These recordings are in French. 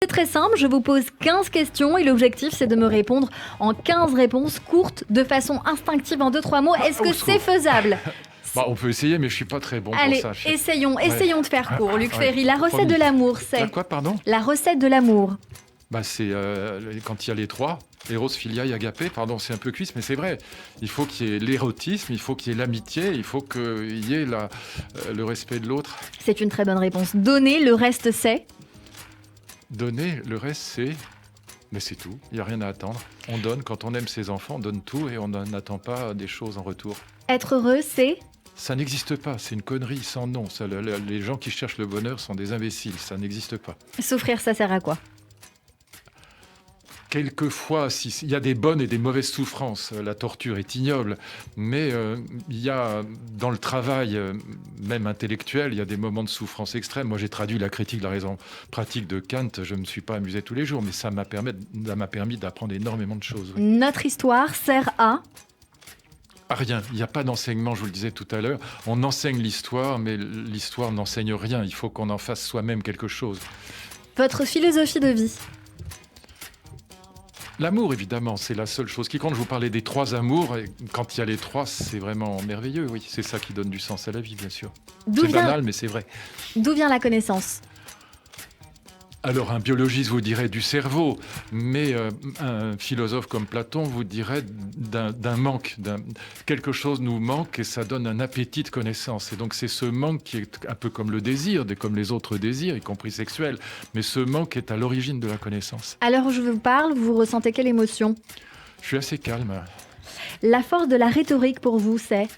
C'est très simple, je vous pose 15 questions et l'objectif c'est de me répondre en 15 réponses courtes de façon instinctive en 2-3 mots. Est-ce que c'est faisable? On peut essayer, mais je suis pas très bon Allez, pour ça. essayons de faire court. Luc Ferry, la recette promis. de l'amour, c'est... La quoi, pardon? La recette de l'amour. C'est quand il y a les trois, Eros, Philia, Agapé, c'est un peu cuisse, mais c'est vrai. Il faut qu'il y ait l'érotisme, il faut qu'il y ait l'amitié, il faut qu'il y ait le respect de l'autre. C'est une très bonne réponse. Donner, le reste c'est... Donner, le reste c'est... Mais c'est tout, il n'y a rien à attendre. On donne, quand on aime ses enfants, on donne tout et on n'attend pas des choses en retour. Être heureux, c'est... Ça n'existe pas, c'est une connerie sans nom. Les gens qui cherchent le bonheur sont des imbéciles, ça n'existe pas. Souffrir, ça sert à quoi? Quelquefois, il y a des bonnes et des mauvaises souffrances. La torture est ignoble, mais il y a dans le travail, même intellectuel, il y a des moments de souffrance extrême. Moi, j'ai traduit la critique de la raison pratique de Kant. Je ne me suis pas amusé tous les jours, mais ça m'a permis d'apprendre énormément de choses. Oui. Notre histoire sert à... Rien. Il n'y a pas d'enseignement, je vous le disais tout à l'heure. On enseigne l'histoire, mais l'histoire n'enseigne rien. Il faut qu'on en fasse soi-même quelque chose. Votre philosophie de vie? L'amour, évidemment, c'est la seule chose qui compte. Je vous parlais des trois amours. Et quand il y a les trois, c'est vraiment merveilleux. Oui, c'est ça qui donne du sens à la vie, bien sûr. C'est banal, mais c'est vrai. D'où vient la connaissance? Alors, un biologiste vous dirait du cerveau, mais un philosophe comme Platon vous dirait d'un manque. Quelque chose nous manque et ça donne un appétit de connaissance. Et donc, c'est ce manque qui est un peu comme le désir, comme les autres désirs, y compris sexuels. Mais ce manque est à l'origine de la connaissance. À l'heure où je vous parle, vous ressentez quelle émotion? Je suis assez calme. La force de la rhétorique pour vous, c'est...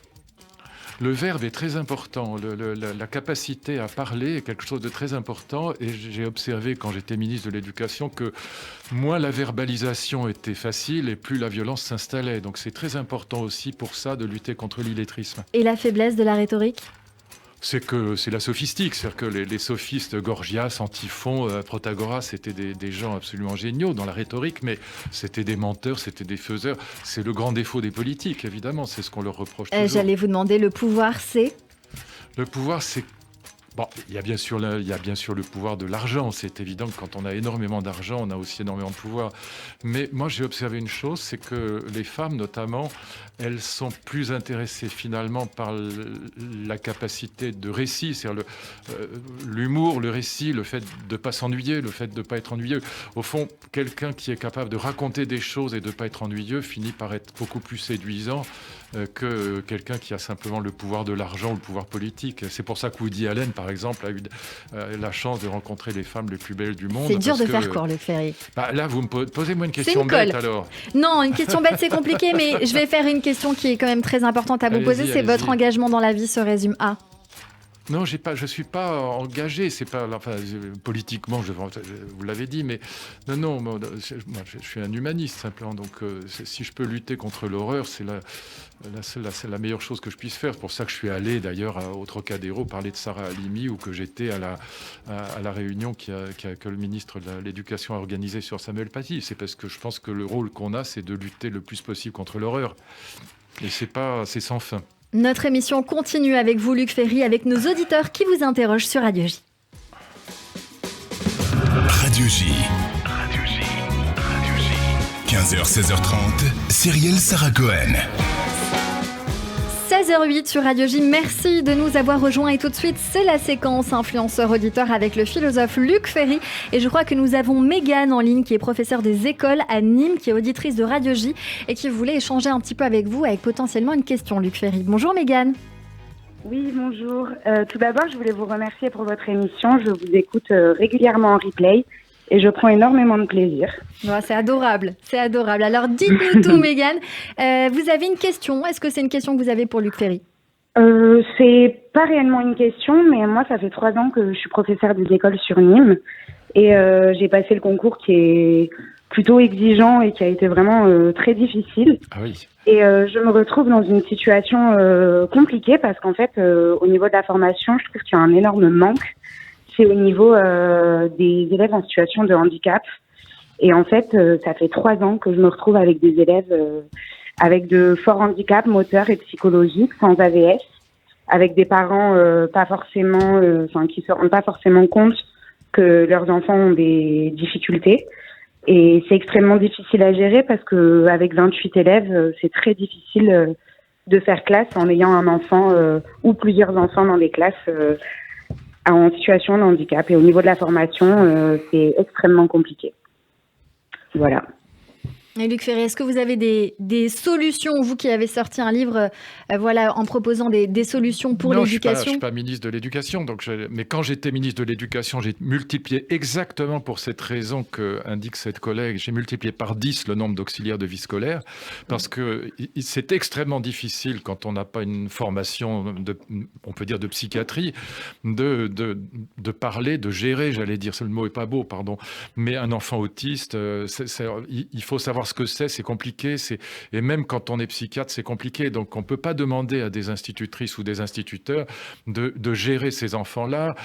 Le verbe est très important, la capacité à parler est quelque chose de très important et j'ai observé quand j'étais ministre de l'Éducation que moins la verbalisation était facile et plus la violence s'installait. Donc c'est très important aussi pour ça de lutter contre l'illettrisme. Et la faiblesse de la rhétorique? C'est la sophistique, c'est-à-dire que les sophistes, Gorgias, Antiphon, Protagoras, c'était des gens absolument géniaux dans la rhétorique, mais c'était des menteurs, c'était des faiseurs. C'est le grand défaut des politiques, évidemment, c'est ce qu'on leur reproche toujours. J'allais vous demander, le pouvoir, c'est... Le pouvoir, c'est... il y a bien sûr le pouvoir de l'argent. C'est évident que quand on a énormément d'argent, on a aussi énormément de pouvoir. Mais moi, j'ai observé une chose, c'est que les femmes, notamment, elles sont plus intéressées finalement par la capacité de récit, c'est-à-dire l'humour, le récit, le fait de ne pas s'ennuyer, le fait de ne pas être ennuyeux. Au fond, quelqu'un qui est capable de raconter des choses et de ne pas être ennuyeux finit par être beaucoup plus séduisant que quelqu'un qui a simplement le pouvoir de l'argent ou le pouvoir politique. C'est pour ça que Woody Allen, par exemple, a eu la chance de rencontrer les femmes les plus belles du monde. C'est dur de faire court, Luc Ferry. Là, vous me posez-moi une question bête, alors. Non, une question bête, c'est compliqué, mais je vais faire une question qui est quand même très importante à vous poser. C'est votre engagement dans la vie se résume à... Non, je suis pas engagé. C'est pas, politiquement, vous l'avez dit, mais non. Moi, je suis un humaniste simplement. Donc, si je peux lutter contre l'horreur, c'est la meilleure chose que je puisse faire. C'est pour ça que je suis allé d'ailleurs au Trocadéro parler de Sarah Halimi ou que j'étais à la réunion que le ministre de l'Éducation a organisée sur Samuel Paty. C'est parce que je pense que le rôle qu'on a, c'est de lutter le plus possible contre l'horreur. Et c'est sans fin. Notre émission continue avec vous, Luc Ferry, avec nos auditeurs qui vous interrogent sur Radio J. Radio J. 15h, 16h30, Cyrielle Sarah Cohen. 16h08 sur Radio J, merci de nous avoir rejoints et tout de suite c'est la séquence influenceur-auditeur avec le philosophe Luc Ferry et je crois que nous avons Mégane en ligne qui est professeure des écoles à Nîmes, qui est auditrice de Radio J et qui voulait échanger un petit peu avec vous avec potentiellement une question. Luc Ferry, bonjour Mégane. Oui, bonjour. Tout d'abord, je voulais vous remercier pour votre émission. Je vous écoute régulièrement en replay et je prends énormément de plaisir. Oh, c'est adorable, c'est adorable. Alors dites-nous tout Mégane, vous avez une question, est-ce que c'est une question que vous avez pour Luc Ferry? C'est pas réellement une question, mais moi ça fait 3 ans que je suis professeure des écoles sur Nîmes et j'ai passé le concours qui est plutôt exigeant et qui a été vraiment très difficile. Ah oui. Et je me retrouve dans une situation compliquée parce qu'en fait, au niveau de la formation, je trouve qu'il y a un énorme manque. C'est au niveau des élèves en situation de handicap. Et en fait, ça fait 3 ans que je me retrouve avec des élèves avec de forts handicaps moteurs et psychologiques, sans AVS, avec des parents pas forcément, qui se rendent pas forcément compte que leurs enfants ont des difficultés. Et c'est extrêmement difficile à gérer parce que avec 28 élèves, c'est très difficile de faire classe en ayant un enfant ou plusieurs enfants dans des classes en situation de handicap. Et au niveau de la formation, c'est extrêmement compliqué. Voilà. Et Luc Ferry, est-ce que vous avez des solutions, vous qui avez sorti un livre en proposant des solutions pour l'éducation ? Je ne suis pas ministre de l'Éducation, mais quand j'étais ministre de l'Éducation, j'ai multiplié exactement pour cette raison qu'indique cette collègue, j'ai multiplié par 10 le nombre d'auxiliaires de vie scolaire, parce que c'est extrêmement difficile quand on n'a pas une formation, on peut dire de psychiatrie, de parler, de gérer, j'allais dire, le mot n'est pas beau, pardon, mais un enfant autiste, il faut savoir ce que c'est compliqué. Et même quand on est psychiatre, c'est compliqué. Donc, on ne peut pas demander à des institutrices ou des instituteurs de gérer ces enfants-là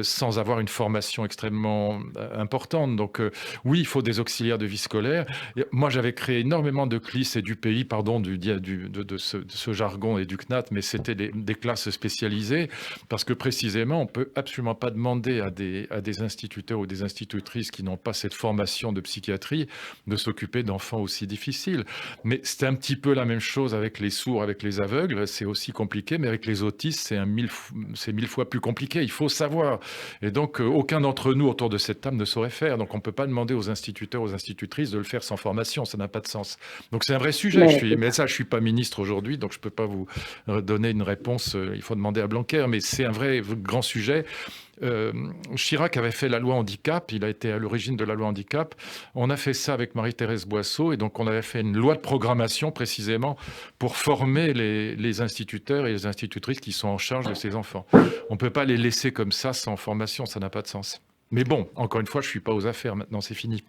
sans avoir une formation extrêmement importante. Donc, oui, il faut des auxiliaires de vie scolaire. Et moi, j'avais créé énormément de CLIS et du pays, pardon, de ce jargon et du CNAT, mais c'était des classes spécialisées parce que précisément, on ne peut absolument pas demander à des instituteurs ou des institutrices qui n'ont pas cette formation de psychiatrie de s'occuper d'enfants aussi difficiles. Mais c'est un petit peu la même chose avec les sourds, avec les aveugles, c'est aussi compliqué, mais avec les autistes, c'est 1000 fois plus compliqué, il faut savoir. Et donc, aucun d'entre nous autour de cette table ne saurait faire. Donc, on ne peut pas demander aux instituteurs, aux institutrices de le faire sans formation, ça n'a pas de sens. Donc, c'est un vrai sujet. Mais ça, je ne suis pas ministre aujourd'hui, donc je ne peux pas vous donner une réponse. Il faut demander à Blanquer, mais c'est un vrai grand sujet. Chirac avait fait la loi handicap, il a été à l'origine de la loi handicap. On a fait ça avec Marie-Thérèse Boisseau et donc on avait fait une loi de programmation précisément pour former les instituteurs et les institutrices qui sont en charge de ces enfants. On ne peut pas les laisser comme ça sans formation, ça n'a pas de sens. Mais bon, encore une fois, je ne suis pas aux affaires maintenant, c'est fini.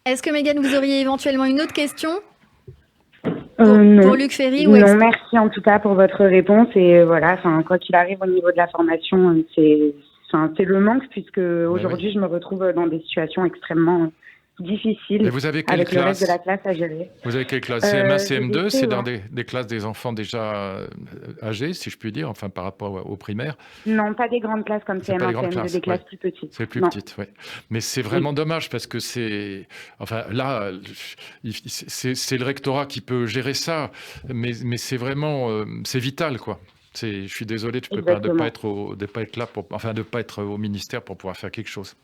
Est-ce que Mégane, vous auriez éventuellement une autre question non. Pour Luc Ferry Non, merci en tout cas pour votre réponse. Et voilà, quoi qu'il arrive au niveau de la formation, c'est le manque puisque aujourd'hui je me retrouve dans des situations extrêmement difficiles. Et vous avez quelle avec classe ? Le reste de la classe à gérer. Vous avez quelle classe ? CM1, CM2 ? C'est dans des classes des enfants déjà âgés, si je puis dire, enfin par rapport aux primaires ? Non, pas des grandes classes comme CM1, CM2, des classes plus petites. C'est plus petite, oui. Mais c'est vraiment dommage parce que c'est le rectorat qui peut gérer ça, mais c'est vraiment c'est vital, quoi. Je suis désolé de ne pas être là de pas être au ministère pour pouvoir faire quelque chose.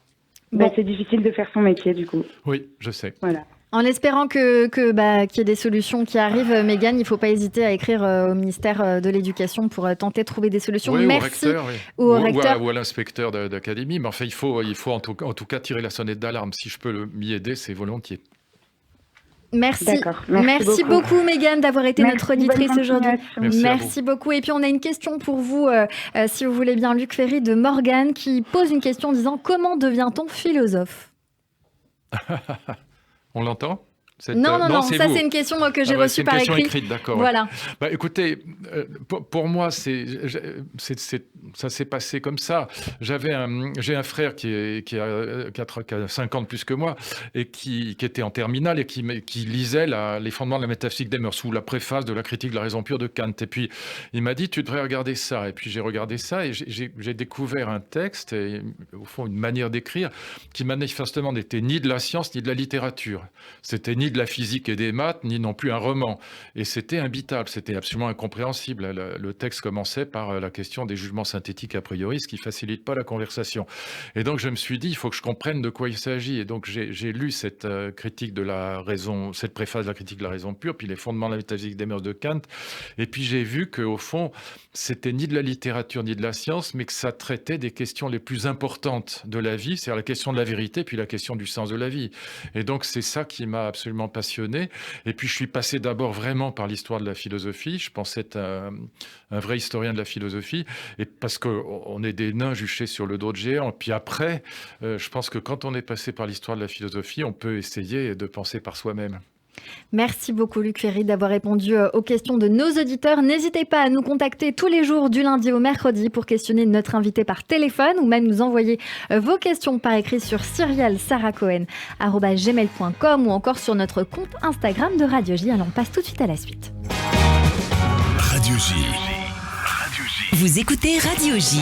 C'est difficile de faire son métier du coup. Oui, je sais. Voilà. En espérant qu'il y ait des solutions qui arrivent, Mégane, il ne faut pas hésiter à écrire au ministère de l'Éducation pour tenter de trouver des solutions. Oui, merci. Au recteur, ou à l'inspecteur d'académie. Mais enfin, il faut en tout cas tirer la sonnette d'alarme. Si je peux m'y aider, c'est volontiers. Merci beaucoup Mégane d'avoir été notre auditrice aujourd'hui. Merci beaucoup. Et puis on a une question pour vous, si vous voulez bien, Luc Ferry, de Morgane, qui pose une question en disant: comment devient-on philosophe ? On l'entend ? Non, ça c'est une question que j'ai reçue par écrit. C'est une question écrite, d'accord. Voilà. Écoutez, pour moi, ça s'est passé comme ça. J'ai un frère qui a 5 ans de plus que moi et qui était en terminale et qui lisait les fondements de la métaphysique des mœurs ou la préface de la critique de la raison pure de Kant. Et puis il m'a dit: tu devrais regarder ça. Et puis j'ai regardé ça et j'ai découvert un texte et au fond une manière d'écrire qui manifestement n'était ni de la science ni de la littérature. C'était ni de la physique et des maths, ni non plus un roman. Et c'était imbitable, c'était absolument incompréhensible. Le texte commençait par la question des jugements synthétiques a priori, ce qui ne facilite pas la conversation. Et donc je me suis dit, il faut que je comprenne de quoi il s'agit. Et donc j'ai lu cette critique de la raison, cette préface de la critique de la raison pure, puis les fondements de la métaphysique des mœurs de Kant. Et puis j'ai vu qu'au fond, c'était ni de la littérature ni de la science, mais que ça traitait des questions les plus importantes de la vie, c'est-à-dire la question de la vérité, puis la question du sens de la vie. Et donc c'est ça qui m'a absolument passionné. Et puis je suis passé d'abord vraiment par l'histoire de la philosophie. Je pensais être un vrai historien de la philosophie, et parce qu'on est des nains juchés sur le dos de géants. Puis après, je pense que quand on est passé par l'histoire de la philosophie, on peut essayer de penser par soi-même. Merci beaucoup Luc Ferry d'avoir répondu aux questions de nos auditeurs. N'hésitez pas à nous contacter tous les jours du lundi au mercredi pour questionner notre invité par téléphone ou même nous envoyer vos questions par écrit sur cyrielsaracohen@gmail.com ou encore sur notre compte Instagram de Radio J. Alors on passe tout de suite à la suite. Radio J. Vous écoutez Radio J.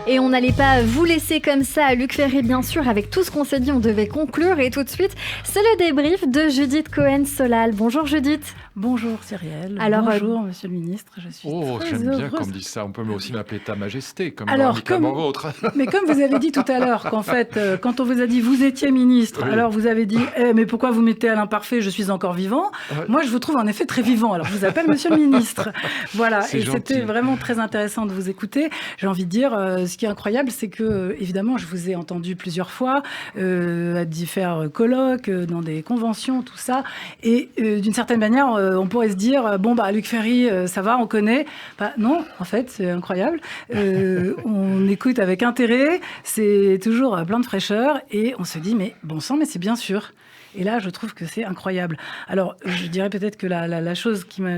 Et on n'allait pas vous laisser comme ça, Luc Ferry, bien sûr, avec tout ce qu'on s'est dit, on devait conclure. Et tout de suite, c'est le débrief de Judith Cohen-Solal. Bonjour Judith. Bonjour Cyrielle. Alors, bonjour Monsieur le Ministre, je suis très j'aime heureuse. bien qu'on me dise ça. On peut aussi m'appeler Ta Majesté, comme Alors, amicalement vôtre. Mais comme vous avez dit tout à l'heure, qu'en fait, quand on vous a dit vous étiez ministre, Oui. alors vous avez dit mais pourquoi vous mettez à l'imparfait, je suis encore vivant. Moi, je vous trouve en effet très vivant. Alors, je vous appelle Monsieur le Ministre. Voilà. C'est Et gentil. c'était vraiment très intéressant de vous écouter. J'ai envie de dire, ce qui est incroyable, c'est que, évidemment, je vous ai entendu plusieurs fois à différents colloques, dans des conventions, tout ça. Et d'une certaine manière, on pourrait se dire, bon, bah, Luc Ferry, ça va, on connaît. Bah, non, en fait, c'est incroyable. On écoute avec intérêt, c'est toujours plein de fraîcheur, et on se dit, mais bon sang, mais c'est bien sûr. Et là, je trouve que c'est incroyable. Alors, je dirais peut-être que la chose qui m'a...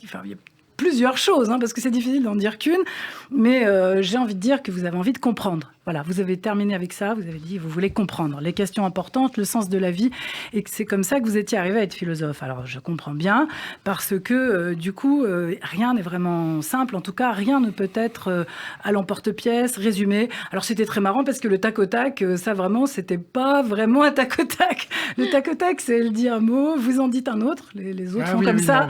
Enfin, il y a plusieurs choses, parce que c'est difficile d'en dire qu'une, mais j'ai envie de dire que vous avez envie de comprendre. Voilà, vous avez terminé avec ça, vous avez dit vous voulez comprendre les questions importantes, le sens de la vie, et que c'est comme ça que vous étiez arrivé à être philosophe. Alors, je comprends bien, parce que du coup, rien n'est vraiment simple, en tout cas, rien ne peut être à l'emporte-pièce, résumé. Alors, c'était très marrant, parce que le tac au tac, ça vraiment, c'était pas vraiment un tac au tac. Le tac au tac, c'est elle dit un mot, vous en dites un autre, les autres font comme ça.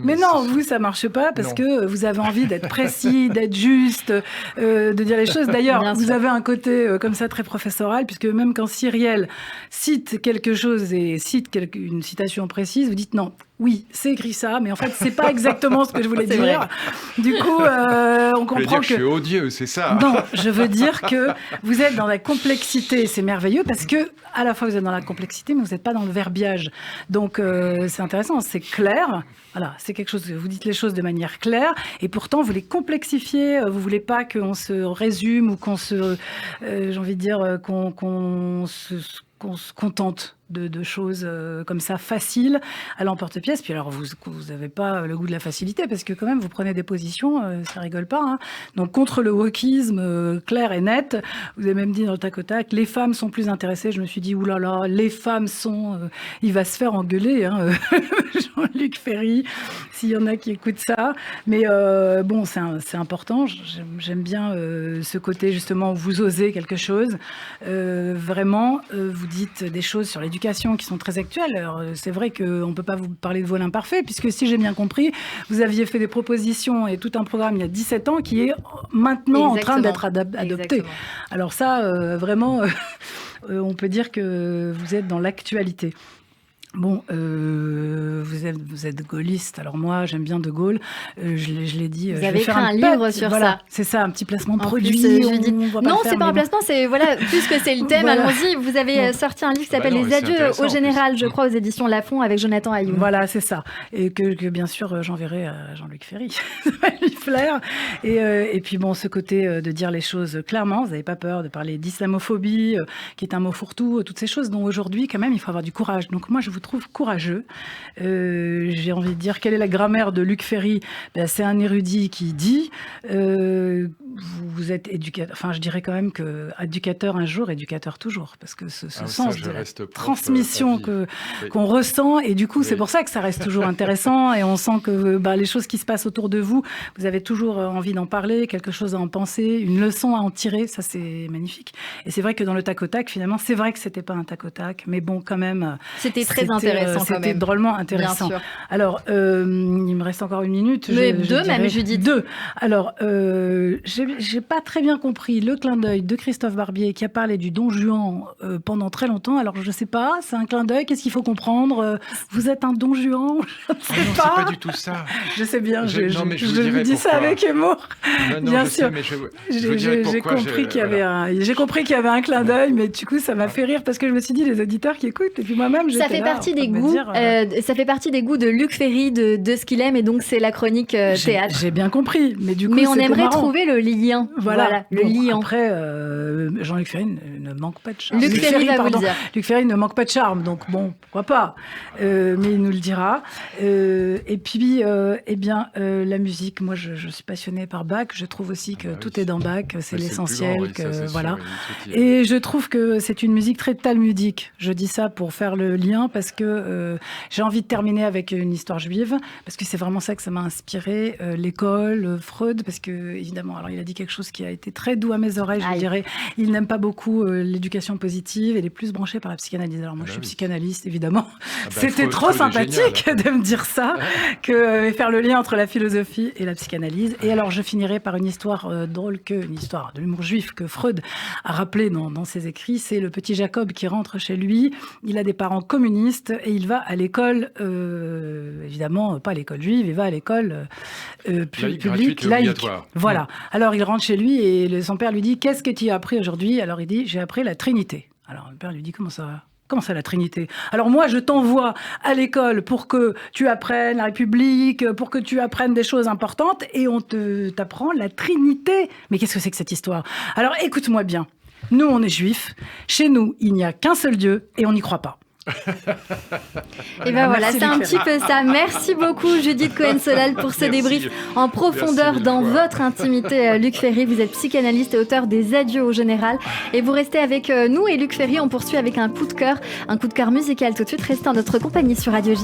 Mais non, vous, ça marche pas, parce que vous avez envie d'être précis, d'être juste, de dire les choses. D'ailleurs, vous avez un côté comme ça très professoral, puisque même quand Cyrielle cite quelque chose et cite une citation précise, vous dites non. Oui, c'est écrit ça, mais en fait, c'est pas exactement ce que je voulais dire. Vrai. Du coup, on comprend que... Je suis odieux, c'est ça. Non, je veux dire que vous êtes dans la complexité. C'est merveilleux parce que, à la fois, vous êtes dans la complexité, mais vous n'êtes pas dans le verbiage. Donc, c'est intéressant, c'est clair. Voilà, c'est quelque chose, vous dites les choses de manière claire, et pourtant, vous les complexifiez. Vous voulez pas qu'on se résume ou qu'on se... j'ai envie de dire, qu'on se contente de choses comme ça faciles à l'emporte-pièce. Puis alors, vous n'avez pas le goût de la facilité, parce que quand même, vous prenez des positions, ça rigole pas. Donc, contre le wokisme clair et net, vous avez même dit dans le tac au tac, les femmes sont plus intéressées. Je me suis dit, oulala, les femmes sont... il va se faire engueuler, Jean-Luc Ferry, s'il y en a qui écoutent ça. Mais bon, c'est important. J'aime bien ce côté, justement, où vous osez quelque chose. Vraiment, vous dites des choses sur l'éducation qui sont très actuelles. Alors, c'est vrai qu'on ne peut pas vous parler de vol imparfait, puisque si j'ai bien compris, vous aviez fait des propositions et tout un programme il y a 17 ans qui est maintenant en train d'être adopté. Exactement. Alors ça, vraiment, on peut dire que vous êtes dans l'actualité. Bon, vous êtes gaulliste. Alors moi, j'aime bien De Gaulle. Je l'ai dit. Vous avez écrit un livre sur ça. C'est ça, un petit placement de En produit. plus, Judith. Non, c'est pas un mais placement. C'est voilà, puisque c'est le thème. Voilà. Allons-y. Vous avez sorti un livre qui s'appelle Les Adieux au Général, je crois, aux éditions Lafon, avec Jonathan Ayoub. Voilà, c'est ça. Et que bien sûr, j'enverrai à Jean-Luc Ferry. Ça va lui plaire. Et puis bon, ce côté de dire les choses clairement. Vous n'avez pas peur de parler d'islamophobie, qui est un mot fourre-tout, toutes ces choses dont aujourd'hui, quand même, il faut avoir du courage. Donc moi, je vous trouve courageux. J'ai envie de dire, quelle est la grammaire de Luc Ferry ? Ben, c'est un érudit qui dit, vous êtes éducateur, enfin je dirais quand même que éducateur un jour, éducateur toujours, parce que ce sens de la transmission qu'on ressent, et du coup c'est pour ça que ça reste toujours intéressant, et on sent que les choses qui se passent autour de vous, vous avez toujours envie d'en parler, quelque chose à en penser, une leçon à en tirer, ça c'est magnifique. Et c'est vrai que dans le tac au tac, finalement, c'est vrai que c'était pas un tac au tac, mais bon quand même... C'était très intéressant quand même. C'était drôlement intéressant. Bien sûr. Alors, il me reste encore une minute. Mais deux même, Judith. Deux. Alors, j'ai pas très bien compris le clin d'œil de Christophe Barbier qui a parlé du Don Juan pendant très longtemps. Alors, je sais pas, c'est un clin d'œil, qu'est-ce qu'il faut comprendre ? Vous êtes un Don Juan ? Je ne sais non, pas. c'est pas du tout ça. Je sais bien, je vous vous dis ça avec humour. Non, bien je sûr. sais, mais je vous dirai J'ai pourquoi. compris qu'il y avait j'ai compris qu'il y avait un clin d'œil, mais du coup, ça m'a fait rire parce que je me suis dit, les auditeurs qui écoutent, et puis moi-même, j'étais Ça fait là, partie des en train de me goûts. dire, Ça fait partie des goûts de Luc Ferry, de ce qu'il aime, et donc c'est la chronique théâtre. J'ai bien compris, mais du coup, mais on c'était aimerait marrant. trouver le lien. Voilà, le Bon, liant. Après, Jean-Luc Ferry ne manque pas de charme. Luc Ferry va vous le pardon. dire. Luc Ferry ne manque pas de charme, donc bon, pourquoi pas. Mais il nous le dira. Et puis, la musique, moi, je suis passionnée par Bach. Je trouve aussi que tout est dans Bach, c'est l'essentiel. Voilà. Et je trouve que c'est une musique très talmudique. Je dis ça pour faire le lien, parce parce que j'ai envie de terminer avec une histoire juive, parce que c'est vraiment ça que ça m'a inspiré, l'école, Freud, parce que évidemment, alors il a dit quelque chose qui a été très doux à mes oreilles, je dirais. Il n'aime pas beaucoup l'éducation positive, il est plus branché par la psychanalyse. Alors moi, je suis psychanalyste, évidemment. C'était trop sympathique de me dire ça, que faire le lien entre la philosophie et la psychanalyse. Et alors, je finirai par une histoire drôle, une histoire de l'humour juif que Freud a rappelé dans ses écrits. C'est le petit Jacob qui rentre chez lui. Il a des parents communistes et il va à l'école, évidemment, pas à l'école juive, il va à l'école publique, laïque. Voilà. Alors, il rentre chez lui et son père lui dit « Qu'est-ce que tu as appris aujourd'hui ?» Alors, il dit « J'ai appris la Trinité. » Alors, le père lui dit « Comment ça, la Trinité? Alors moi, je t'envoie à l'école pour que tu apprennes la République, pour que tu apprennes des choses importantes, et on t'apprend la Trinité. Mais qu'est-ce que c'est que cette histoire? Alors écoute-moi bien. Nous, on est juifs. Chez nous, il n'y a qu'un seul Dieu, et on n'y croit pas. Et ben voilà, c'est un petit peu ça. Merci beaucoup Judith Cohen-Solal pour ce débrief en profondeur dans votre intimité. Luc Ferry, vous êtes psychanalyste et auteur des Adieux au général. Et vous restez avec nous et Luc Ferry, on poursuit avec un coup de cœur musical tout de suite. Restez en notre compagnie sur Radio J.